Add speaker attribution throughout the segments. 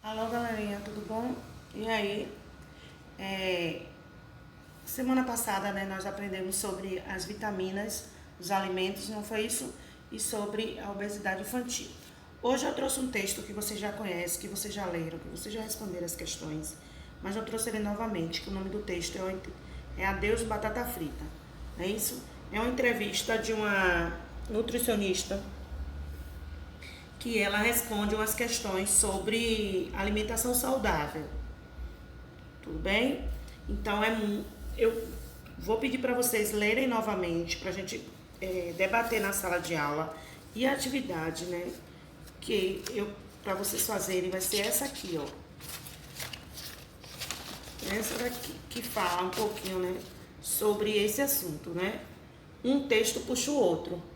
Speaker 1: Alô, galerinha, tudo bom? E aí, semana passada, né, nós aprendemos sobre as vitaminas, os alimentos, não foi isso? E sobre a obesidade infantil. Hoje eu trouxe um texto que vocês já conhecem, que vocês já leram, que vocês já responderam as questões, mas eu trouxe ele novamente, que o nome do texto é Adeus Batata Frita, não é isso? É uma entrevista de uma nutricionista que ela responde umas questões sobre alimentação saudável. Tudo bem? Então, eu vou pedir para vocês lerem novamente, para a gente debater na sala de aula. E a atividade, né, para vocês fazerem vai ser essa aqui, ó. Essa daqui, que fala um pouquinho, né, sobre esse assunto, né? Um texto puxa o outro.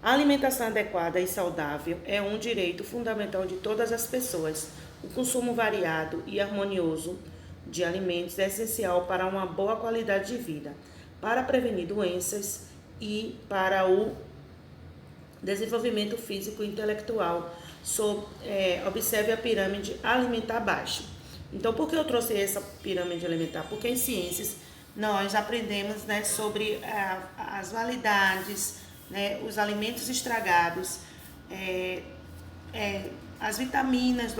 Speaker 1: A alimentação adequada e saudável é um direito fundamental de todas as pessoas. O consumo variado e harmonioso de alimentos é essencial para uma boa qualidade de vida, para prevenir doenças e para o desenvolvimento físico e intelectual. Observe a pirâmide alimentar baixa. Então, por que eu trouxe essa pirâmide alimentar? Porque em ciências nós aprendemos, né, sobre as validades, né, os alimentos estragados, as vitaminas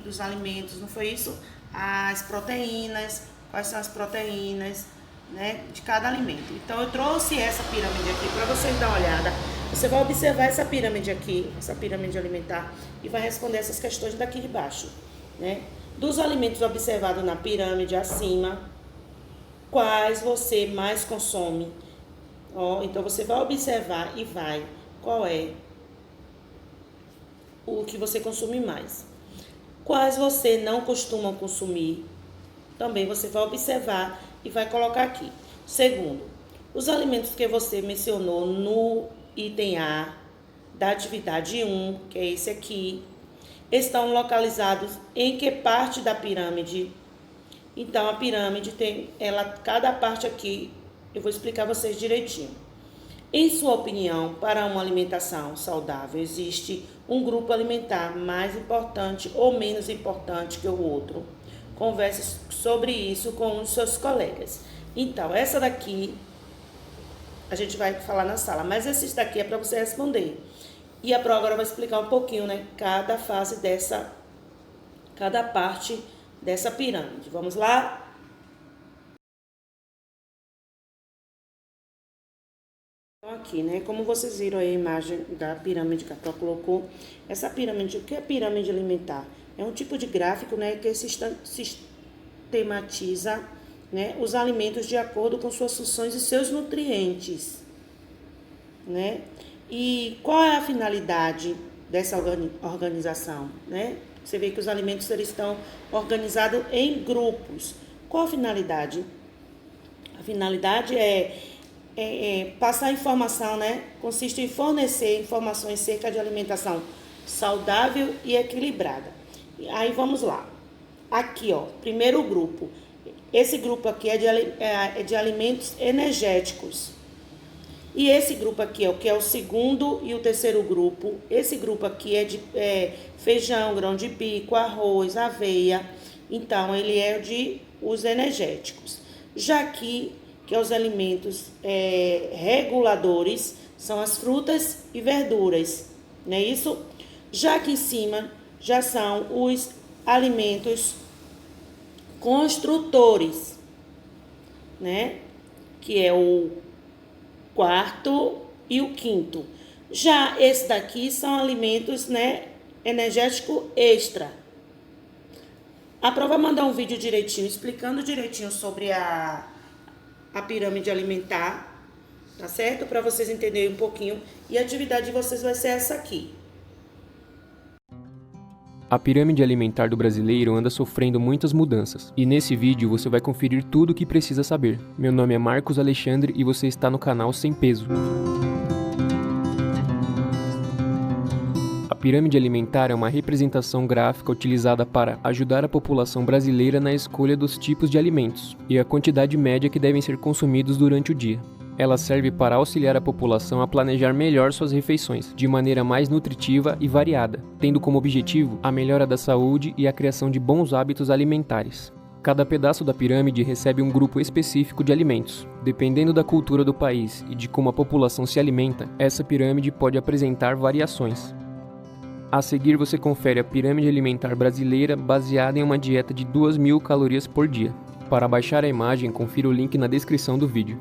Speaker 1: dos alimentos, não foi isso? As proteínas, quais são as proteínas, né, de cada alimento. Então eu trouxe essa pirâmide aqui para vocês dar uma olhada. Você vai observar essa pirâmide aqui, essa pirâmide alimentar, e vai responder essas questões daqui de baixo, né? Dos alimentos observados na pirâmide acima, quais você mais consome? Então você vai observar e qual é o que você consome mais. Quais você não costuma consumir? Também você vai observar e vai colocar aqui. Segundo, os alimentos que você mencionou no item A da atividade 1, que é esse aqui, estão localizados em que parte da pirâmide? Então a pirâmide tem cada parte aqui. Eu vou explicar a vocês direitinho. Em sua opinião, para uma alimentação saudável, existe um grupo alimentar mais importante ou menos importante que o outro? Converse sobre isso com os seus colegas. Então, essa daqui a gente vai falar na sala, mas esse daqui é para você responder. E a prova agora vai explicar um pouquinho, né, cada parte dessa pirâmide. Vamos lá? Aqui, né? Como vocês viram aí a imagem da pirâmide que a Pro colocou, essa pirâmide, o que é pirâmide alimentar? É um tipo de gráfico, né, que sistematiza, né, os alimentos de acordo com suas funções e seus nutrientes, né? E qual é a finalidade dessa organização, né? Você vê que os alimentos eles estão organizados em grupos. Qual a finalidade? A finalidade é passar informação, né? Consiste em fornecer informações acerca de alimentação saudável e equilibrada. Aí vamos lá. Aqui, ó, primeiro grupo. Esse grupo aqui é de alimentos energéticos. E esse grupo aqui, ó, que é o segundo e o terceiro grupo. Esse grupo aqui é de feijão, grão de bico, arroz, aveia. Então, ele é de os energéticos. Já aqui, que é os alimentos reguladores, são as frutas e verduras, não é isso? Já aqui em cima, já são os alimentos construtores, né? Que é o quarto e o quinto. Já esse daqui são alimentos, né, energético extra. A prova vai mandar um vídeo direitinho, explicando direitinho sobre a pirâmide alimentar, tá certo? Para vocês entenderem um pouquinho. E a atividade de vocês vai ser essa aqui.
Speaker 2: A pirâmide alimentar do brasileiro anda sofrendo muitas mudanças, e nesse vídeo você vai conferir tudo o que precisa saber. Meu nome é Marcos Alexandre e você está no canal Sem Peso. A pirâmide alimentar é uma representação gráfica utilizada para ajudar a população brasileira na escolha dos tipos de alimentos e a quantidade média que devem ser consumidos durante o dia. Ela serve para auxiliar a população a planejar melhor suas refeições, de maneira mais nutritiva e variada, tendo como objetivo a melhora da saúde e a criação de bons hábitos alimentares. Cada pedaço da pirâmide recebe um grupo específico de alimentos. Dependendo da cultura do país e de como a população se alimenta, essa pirâmide pode apresentar variações. A seguir você confere a pirâmide alimentar brasileira baseada em uma dieta de 2.000 calorias por dia. Para baixar a imagem, confira o link na descrição do vídeo.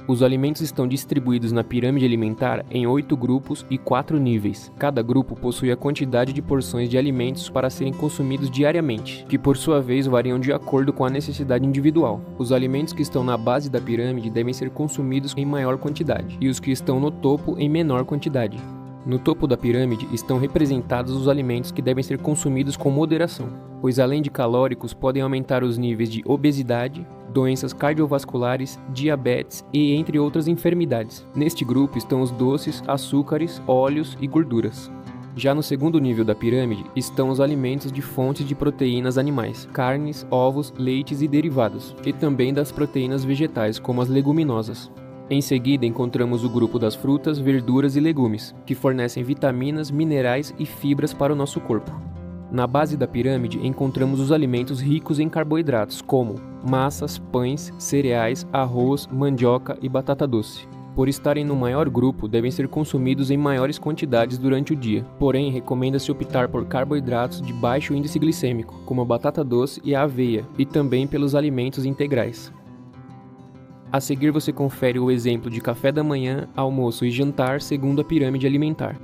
Speaker 2: Os alimentos estão distribuídos na pirâmide alimentar em 8 grupos e 4 níveis. Cada grupo possui a quantidade de porções de alimentos para serem consumidos diariamente, que por sua vez variam de acordo com a necessidade individual. Os alimentos que estão na base da pirâmide devem ser consumidos em maior quantidade, e os que estão no topo em menor quantidade. No topo da pirâmide estão representados os alimentos que devem ser consumidos com moderação, pois além de calóricos podem aumentar os níveis de obesidade, doenças cardiovasculares, diabetes e entre outras enfermidades. Neste grupo estão os doces, açúcares, óleos e gorduras. Já no segundo nível da pirâmide estão os alimentos de fontes de proteínas animais, carnes, ovos, leites e derivados, e também das proteínas vegetais como as leguminosas. Em seguida encontramos o grupo das frutas, verduras e legumes, que fornecem vitaminas, minerais e fibras para o nosso corpo. Na base da pirâmide encontramos os alimentos ricos em carboidratos, como massas, pães, cereais, arroz, mandioca e batata doce. Por estarem no maior grupo, devem ser consumidos em maiores quantidades durante o dia. Porém, recomenda-se optar por carboidratos de baixo índice glicêmico, como a batata doce e a aveia, e também pelos alimentos integrais. A seguir você confere o exemplo de café da manhã, almoço e jantar segundo a pirâmide alimentar.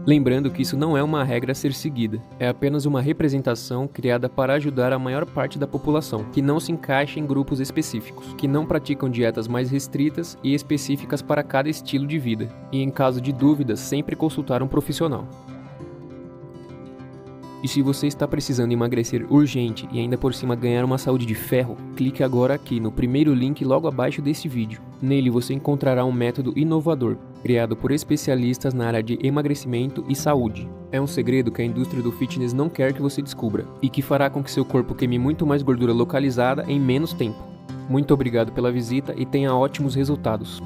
Speaker 2: Lembrando que isso não é uma regra a ser seguida, é apenas uma representação criada para ajudar a maior parte da população, que não se encaixa em grupos específicos, que não praticam dietas mais restritas e específicas para cada estilo de vida, e em caso de dúvidas, sempre consultar um profissional. E se você está precisando emagrecer urgente e ainda por cima ganhar uma saúde de ferro, clique agora aqui no primeiro link logo abaixo desse vídeo. Nele você encontrará um método inovador, criado por especialistas na área de emagrecimento e saúde. É um segredo que a indústria do fitness não quer que você descubra, e que fará com que seu corpo queime muito mais gordura localizada em menos tempo. Muito obrigado pela visita e tenha ótimos resultados.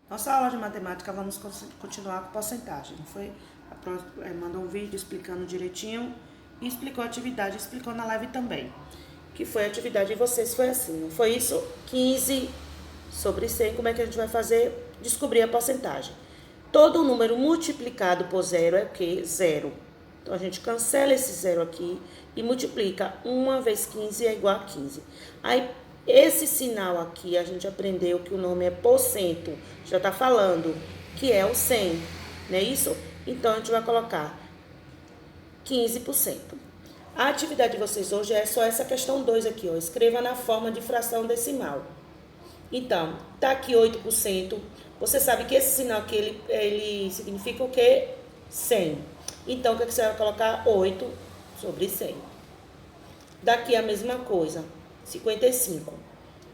Speaker 1: Nossa aula de matemática, vamos continuar com porcentagem. Foi? Mandou um vídeo explicando direitinho e explicou a atividade, explicou na live também. Que foi a atividade de vocês, foi assim, não foi isso? 15 sobre 100, como é que a gente vai fazer? Descobrir a porcentagem. Todo número multiplicado por zero é o quê? Zero. Então, a gente cancela esse zero aqui e multiplica. 1 vezes 15 é igual a 15. Aí, esse sinal aqui, a gente aprendeu que o nome é porcento. Já está falando que é o 100, não é isso? Então, a gente vai colocar 15%. A atividade de vocês hoje é só essa questão 2 aqui, ó. Escreva na forma de fração decimal. Então, tá aqui 8%. Você sabe que esse sinal aqui, ele significa o quê? 100. Então, o que você vai colocar? 8 sobre 100. Daqui a mesma coisa, 55.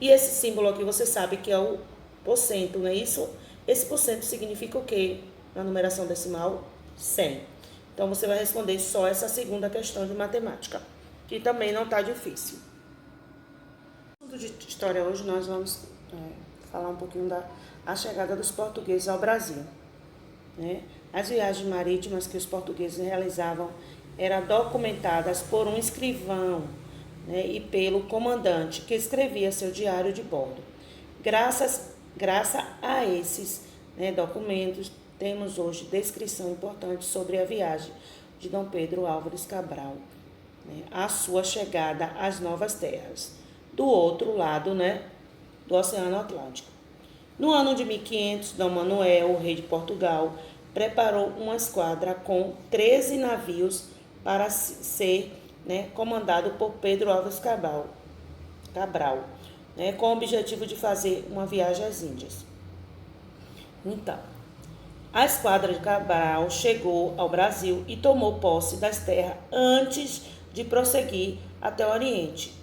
Speaker 1: E esse símbolo aqui, você sabe que é o porcento, não é isso? Esse porcento significa o quê? Na numeração decimal, 100. Então, você vai responder só essa segunda questão de matemática, que também não está difícil. No assunto de história hoje, nós vamos falar um pouquinho da chegada dos portugueses ao Brasil, né? As viagens marítimas que os portugueses realizavam eram documentadas por um escrivão, né, e pelo comandante, que escrevia seu diário de bordo. Graças a esses, né, documentos, temos hoje descrição importante sobre a viagem de Dom Pedro Álvares Cabral, né, a sua chegada às novas terras, do outro lado, né, do Oceano Atlântico. No ano de 1500, Dom Manuel, o rei de Portugal, preparou uma esquadra com 13 navios para ser, né, comandado por Pedro Álvares Cabral, né, com o objetivo de fazer uma viagem às Índias. Então, a esquadra de Cabral chegou ao Brasil e tomou posse das terras antes de prosseguir até o Oriente.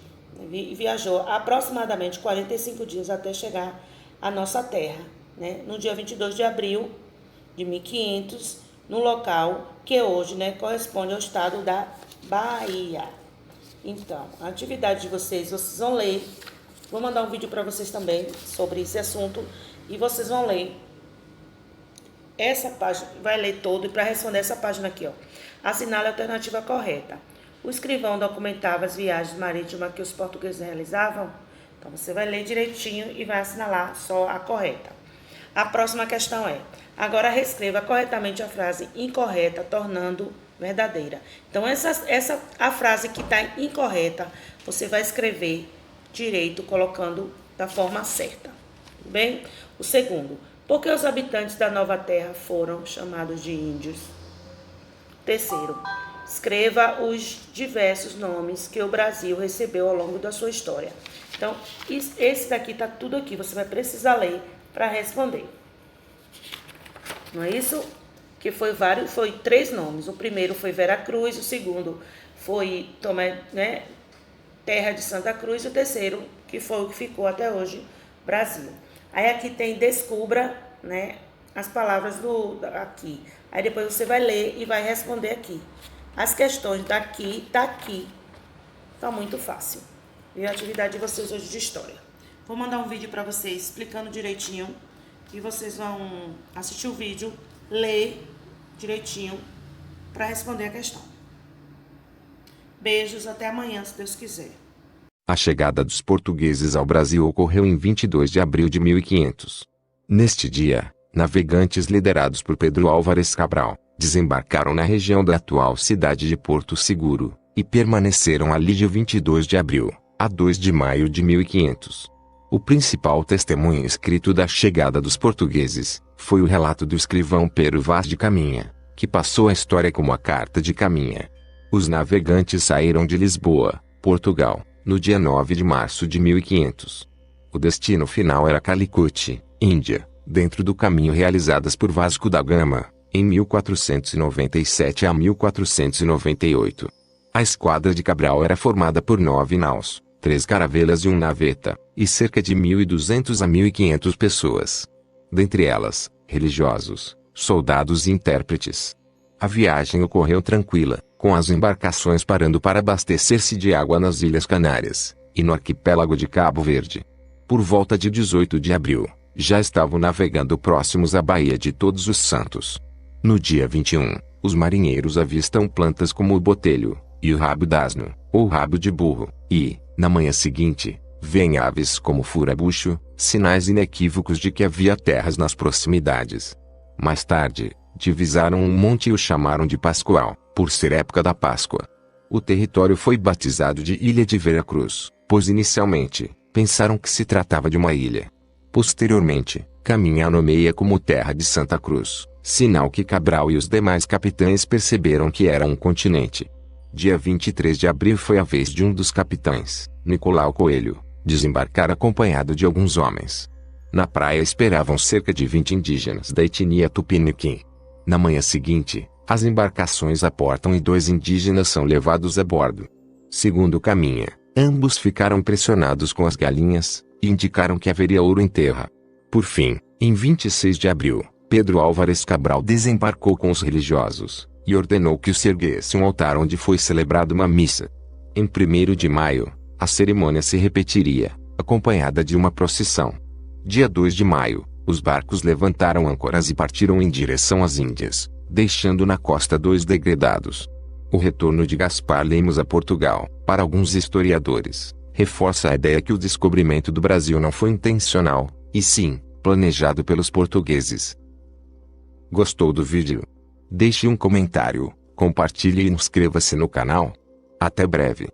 Speaker 1: Viajou aproximadamente 45 dias até chegar à nossa terra, né? No dia 22 de abril de 1500, no local que hoje, né, corresponde ao estado da Bahia. Então, a atividade de vocês vão ler. Vou mandar um vídeo para vocês também sobre esse assunto e vocês vão ler essa página, vai ler todo, e para responder essa página aqui, ó, assinale a alternativa correta. O escrivão documentava as viagens marítimas que os portugueses realizavam. Então, você vai ler direitinho e vai assinalar só a correta. A próxima questão é: agora reescreva corretamente a frase incorreta, tornando verdadeira. Então, a frase que está incorreta, você vai escrever direito, colocando da forma certa. Bem? O segundo: por que os habitantes da Nova Terra foram chamados de índios? Terceiro: escreva os diversos nomes que o Brasil recebeu ao longo da sua história. Então, esse daqui está tudo aqui. Você vai precisar ler para responder. Não é isso? Que foi 3 nomes. O primeiro foi Veracruz, o segundo foi Tomé, né, Terra de Santa Cruz, e o terceiro, que foi o que ficou até hoje, Brasil. Aí aqui tem descubra, né, as palavras aqui. Aí depois você vai ler e vai responder aqui. As questões daqui, tá muito fácil. E a atividade de vocês hoje de história. Vou mandar um vídeo para vocês explicando direitinho. E vocês vão assistir o vídeo, ler direitinho para responder a questão. Beijos, até amanhã, se Deus quiser.
Speaker 3: A chegada dos portugueses ao Brasil ocorreu em 22 de abril de 1500. Neste dia, navegantes liderados por Pedro Álvares Cabral desembarcaram na região da atual cidade de Porto Seguro e permaneceram ali de 22 de abril a 2 de maio de 1500. O principal testemunho escrito da chegada dos portugueses foi o relato do escrivão Pero Vaz de Caminha, que passou a história como a Carta de Caminha. Os navegantes saíram de Lisboa, Portugal, no dia 9 de março de 1500. O destino final era Calicut, Índia, dentro do caminho realizadas por Vasco da Gama, em 1497 a 1498. A esquadra de Cabral era formada por 9 naus, 3 caravelas e um naveta, e cerca de 1.200 a 1.500 pessoas. Dentre elas, religiosos, soldados e intérpretes. A viagem ocorreu tranquila, com as embarcações parando para abastecer-se de água nas Ilhas Canárias e no arquipélago de Cabo Verde. Por volta de 18 de abril, já estavam navegando próximos à Baía de Todos os Santos. No dia 21, os marinheiros avistam plantas como o botelho e o rabo d'asno, ou rabo de burro, e, na manhã seguinte, veem aves como furabucho, sinais inequívocos de que havia terras nas proximidades. Mais tarde, divisaram um monte e o chamaram de Pascoal, por ser época da Páscoa. O território foi batizado de Ilha de Veracruz, pois inicialmente, pensaram que se tratava de uma ilha. Posteriormente, Caminha a nomeia como Terra de Santa Cruz, sinal que Cabral e os demais capitães perceberam que era um continente. Dia 23 de abril foi a vez de um dos capitães, Nicolau Coelho, desembarcar acompanhado de alguns homens. Na praia esperavam cerca de 20 indígenas da etnia Tupiniquim. Na manhã seguinte, as embarcações aportam e 2 indígenas são levados a bordo. Segundo Caminha, ambos ficaram impressionados com as galinhas e indicaram que haveria ouro em terra. Por fim, em 26 de abril, Pedro Álvares Cabral desembarcou com os religiosos e ordenou que se erguesse um altar onde foi celebrada uma missa. Em 1º de maio, a cerimônia se repetiria, acompanhada de uma procissão. Dia 2 de maio, os barcos levantaram âncoras e partiram em direção às Índias, deixando na costa 2 degredados. O retorno de Gaspar Lemos a Portugal, para alguns historiadores, reforça a ideia que o descobrimento do Brasil não foi intencional, e sim, planejado pelos portugueses. Gostou do vídeo? Deixe um comentário, compartilhe e inscreva-se no canal. Até breve.